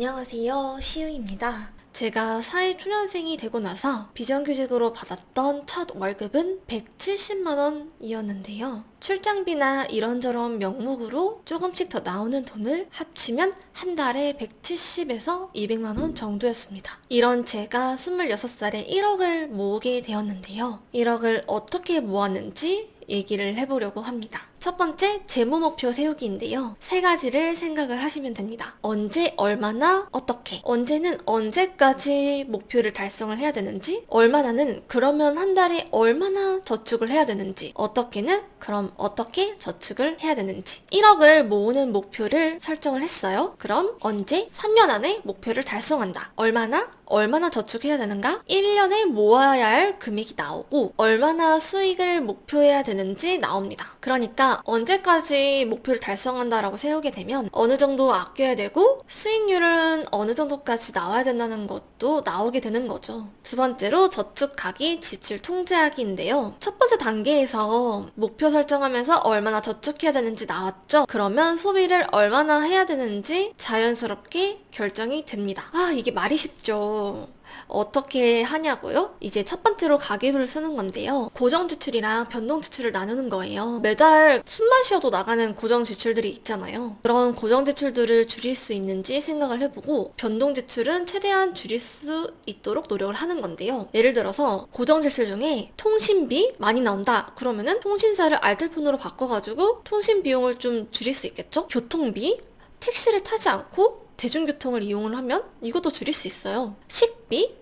안녕하세요, 시우입니다. 제가 사회초년생이 되고 나서 비정규직으로 받았던 첫 월급은 170만원이었는데요. 출장비나 이런저런 명목으로 조금씩 더 나오는 돈을 합치면 한 달에 170에서 200만원 정도였습니다. 이런 제가 26살에 1억을 모으게 되었는데요. 1억을 어떻게 모았는지 얘기를 해보려고 합니다. 첫 번째, 재무 목표 세우기인데요. 세 가지를 생각을 하시면 됩니다. 언제, 얼마나, 어떻게. 언제는 언제까지 목표를 달성을 해야 되는지, 얼마나는 그러면 한 달에 얼마나 저축을 해야 되는지, 어떻게는 그럼 어떻게 저축을 해야 되는지. 1억을 모으는 목표를 설정을 했어요. 그럼 언제? 3년 안에 목표를 달성한다. 얼마나 저축해야 되는가? 1년에 모아야 할 금액이 나오고 얼마나 수익을 목표해야 되는지 나옵니다. 그러니까 언제까지 목표를 달성한다라고 세우게 되면 어느 정도 아껴야 되고 수익률은 어느 정도까지 나와야 된다는 것도 나오게 되는 거죠. 두 번째로 저축하기, 지출 통제하기인데요. 첫 번째 단계에서 목표 설정하면서 얼마나 저축해야 되는지 나왔죠? 그러면 소비를 얼마나 해야 되는지 자연스럽게 결정이 됩니다. 이게 말이 쉽죠. 어떻게 하냐고요? 이제 첫 번째로 가계부를 쓰는 건데요. 고정 지출이랑 변동 지출을 나누는 거예요. 매달 숨만 쉬어도 나가는 고정 지출들이 있잖아요. 그런 고정 지출들을 줄일 수 있는지 생각을 해보고 변동 지출은 최대한 줄일 수 있도록 노력을 하는 건데요. 예를 들어서 고정 지출 중에 통신비 많이 나온다. 그러면은 통신사를 알뜰폰으로 바꿔가지고 통신 비용을 좀 줄일 수 있겠죠? 교통비, 택시를 타지 않고 대중교통을 이용을 하면 이것도 줄일 수 있어요. 식비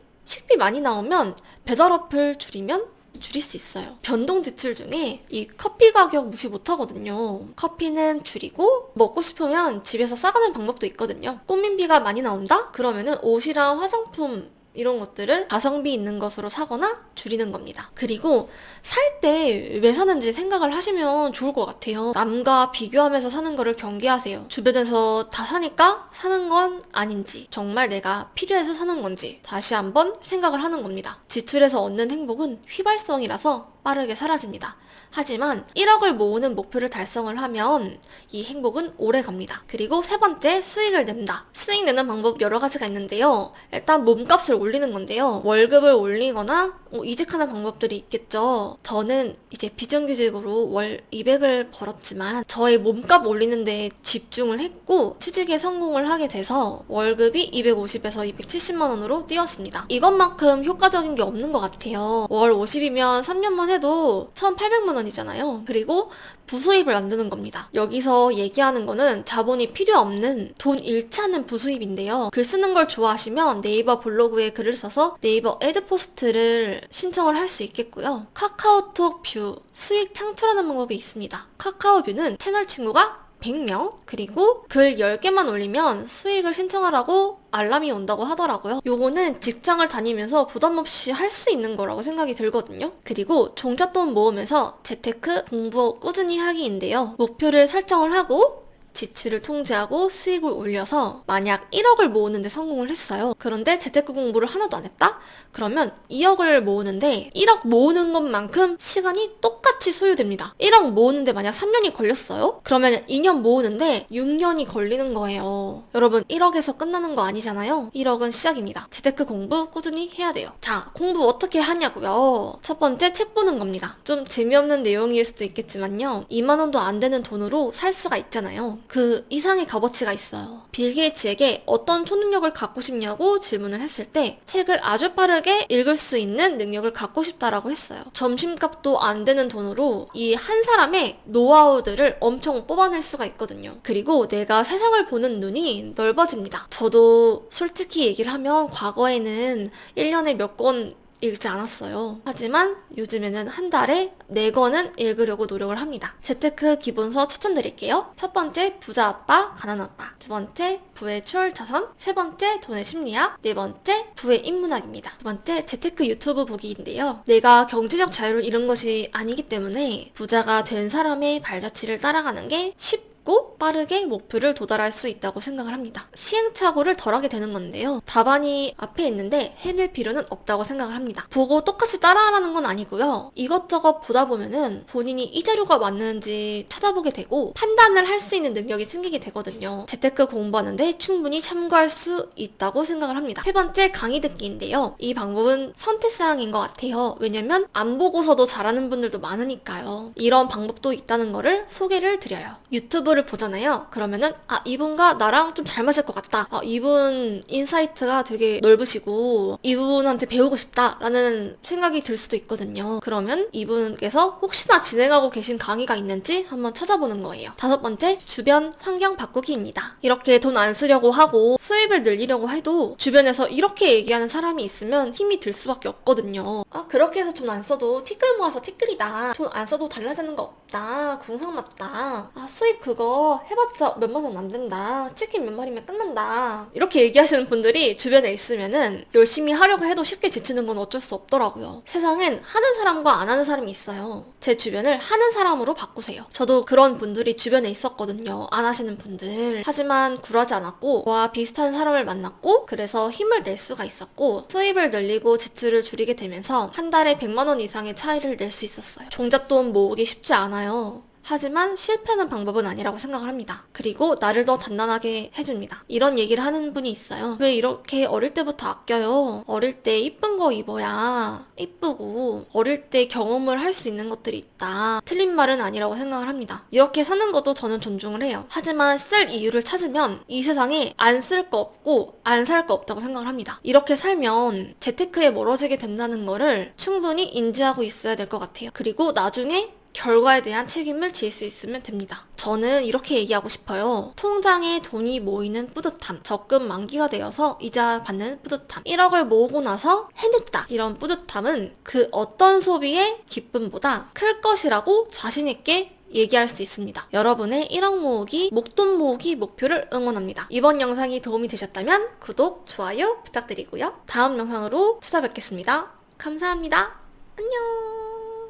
많이 나오면 배달 어플 줄이면 줄일 수 있어요. 변동 지출 중에 이 커피 가격 무시 못 하거든요. 커피는 줄이고 먹고 싶으면 집에서 싸가는 방법도 있거든요. 꽃민비가 많이 나온다? 그러면은 옷이랑 화장품 이런 것들을 가성비 있는 것으로 사거나 줄이는 겁니다. 그리고 살 때 왜 사는지 생각을 하시면 좋을 것 같아요. 남과 비교하면서 사는 거를 경계하세요. 주변에서 다 사니까 사는 건 아닌지, 정말 내가 필요해서 사는 건지 다시 한번 생각을 하는 겁니다. 지출에서 얻는 행복은 휘발성이라서 빠르게 사라집니다. 하지만 1억을 모으는 목표를 달성을 하면 이 행복은 오래 갑니다. 그리고 세 번째, 수익을 낸다. 수익 내는 방법 여러 가지가 있는데요. 일단 몸값을 올리는 건데요. 월급을 올리거나 이직하는 방법들이 있겠죠. 저는 이제 비정규직으로 월 200을 벌었지만 저의 몸값 올리는 데 집중을 했고 취직에 성공을 하게 돼서 월급이 250에서 270만 원으로 뛰었습니다. 이것만큼 효과적인 게 없는 것 같아요. 월 50이면 3년만 해도 1,800만 원이잖아요. 그리고 부수입을 만드는 겁니다. 여기서 얘기하는 거는 자본이 필요 없는 돈 잃지 않는 부수입인데요. 글 쓰는 걸 좋아하시면 네이버 블로그에 글을 써서 네이버 애드포스트를 신청을 할 수 있겠고요. 카카오톡 뷰 수익 창출하는 방법이 있습니다. 카카오뷰는 채널 친구가 100명 그리고 글 10개만 올리면 수익을 신청하라고 알람이 온다고 하더라고요. 요거는 직장을 다니면서 부담 없이 할 수 있는 거라고 생각이 들거든요. 그리고 종잣돈 모으면서 재테크 공부 꾸준히 하기인데요. 목표를 설정을 하고 지출을 통제하고 수익을 올려서 만약 1억을 모으는데 성공을 했어요. 그런데 재테크 공부를 하나도 안 했다? 그러면 2억을 모으는데 1억 모으는 것만큼 시간이 똑같이 소요됩니다. 1억 모으는데 만약 3년이 걸렸어요? 그러면 2년 모으는데 6년이 걸리는 거예요. 여러분 1억에서 끝나는 거 아니잖아요. 1억은 시작입니다. 재테크 공부 꾸준히 해야 돼요. 자, 공부 어떻게 하냐고요? 첫 번째, 책 보는 겁니다. 좀 재미없는 내용일 수도 있겠지만요. 2만 원도 안 되는 돈으로 살 수가 있잖아요. 그 이상의 값어치가 있어요. 빌 게이츠에게 어떤 초능력을 갖고 싶냐고 질문을 했을 때 책을 아주 빠르게 읽을 수 있는 능력을 갖고 싶다라고 했어요. 점심값도 안 되는 돈으로 이 한 사람의 노하우들을 엄청 뽑아낼 수가 있거든요. 그리고 내가 세상을 보는 눈이 넓어집니다. 저도 솔직히 얘기를 하면 과거에는 1년에 몇 권 읽지 않았어요. 하지만 요즘에는 한 달에 4권은 읽으려고 노력을 합니다. 재테크 기본서 추천드릴게요. 첫 번째, 부자 아빠, 가난 아빠. 두 번째, 부의 추월 자선. 세 번째, 돈의 심리학. 네 번째, 부의 인문학입니다. 두 번째, 재테크 유튜브 보기인데요. 내가 경제적 자유를 잃은 것이 아니기 때문에 부자가 된 사람의 발자취를 따라가는 게 쉽고 있고 빠르게 목표를 도달할 수 있다고 생각을 합니다. 시행착오를 덜하게 되는 건데요. 답안이 앞에 있는데 해낼 필요는 없다고 생각을 합니다. 보고 똑같이 따라하라는 건 아니고요. 이것저것 보다 보면은 본인이 이 자료가 맞는지 찾아보게 되고 판단을 할 수 있는 능력이 생기게 되거든요. 재테크 공부하는데 충분히 참고할 수 있다고 생각을 합니다. 세 번째, 강의 듣기인데요. 이 방법은 선택사항인 것 같아요. 왜냐면 안 보고서도 잘하는 분들도 많으니까요. 이런 방법도 있다는 거를 소개를 드려요. 유튜브를 보잖아요. 그러면은 이분과 나랑 좀 잘 맞을 것 같다. 이분 인사이트가 되게 넓으시고 이분한테 배우고 싶다 라는 생각이 들 수도 있거든요. 그러면 이분께서 혹시나 진행하고 계신 강의가 있는지 한번 찾아보는 거예요. 다섯 번째, 주변 환경 바꾸기입니다. 이렇게 돈 안 쓰려고 하고 수입을 늘리려고 해도 주변에서 이렇게 얘기하는 사람이 있으면 힘이 들 수밖에 없거든요. 그렇게 해서 돈 안 써도 티끌 모아서 티끌이다. 돈 안 써도 달라지는 거 없다. 궁상 맞다. 수입 그거 해봤자 몇만 원 안 된다. 치킨 몇 마리면 끝난다. 이렇게 얘기하시는 분들이 주변에 있으면은 열심히 하려고 해도 쉽게 지치는 건 어쩔 수 없더라고요. 세상엔 하는 사람과 안 하는 사람이 있어요. 제 주변을 하는 사람으로 바꾸세요. 저도 그런 분들이 주변에 있었거든요. 안 하시는 분들. 하지만 굴하지 않았고 저와 비슷한 사람을 만났고 그래서 힘을 낼 수가 있었고 수입을 늘리고 지출을 줄이게 되면서 한 달에 100만 원 이상의 차이를 낼 수 있었어요. 종잣돈 모으기 쉽지 않아요. 하지만 실패는 방법은 아니라고 생각을 합니다. 그리고 나를 더 단단하게 해줍니다. 이런 얘기를 하는 분이 있어요. 왜 이렇게 어릴 때부터 아껴요? 어릴 때 이쁜 거 입어야 이쁘고 어릴 때 경험을 할 수 있는 것들이 있다. 틀린 말은 아니라고 생각을 합니다. 이렇게 사는 것도 저는 존중을 해요. 하지만 쓸 이유를 찾으면 이 세상에 안 쓸 거 없고 안 살 거 없다고 생각을 합니다. 이렇게 살면 재테크에 멀어지게 된다는 거를 충분히 인지하고 있어야 될 것 같아요. 그리고 나중에 결과에 대한 책임을 질 수 있으면 됩니다. 저는 이렇게 얘기하고 싶어요. 통장에 돈이 모이는 뿌듯함, 적금 만기가 되어서 이자 받는 뿌듯함, 1억을 모으고 나서 해냈다. 이런 뿌듯함은 그 어떤 소비의 기쁨보다 클 것이라고 자신 있게 얘기할 수 있습니다. 여러분의 1억 모으기, 목돈 모으기 목표를 응원합니다. 이번 영상이 도움이 되셨다면 구독, 좋아요 부탁드리고요. 다음 영상으로 찾아뵙겠습니다. 감사합니다. 안녕.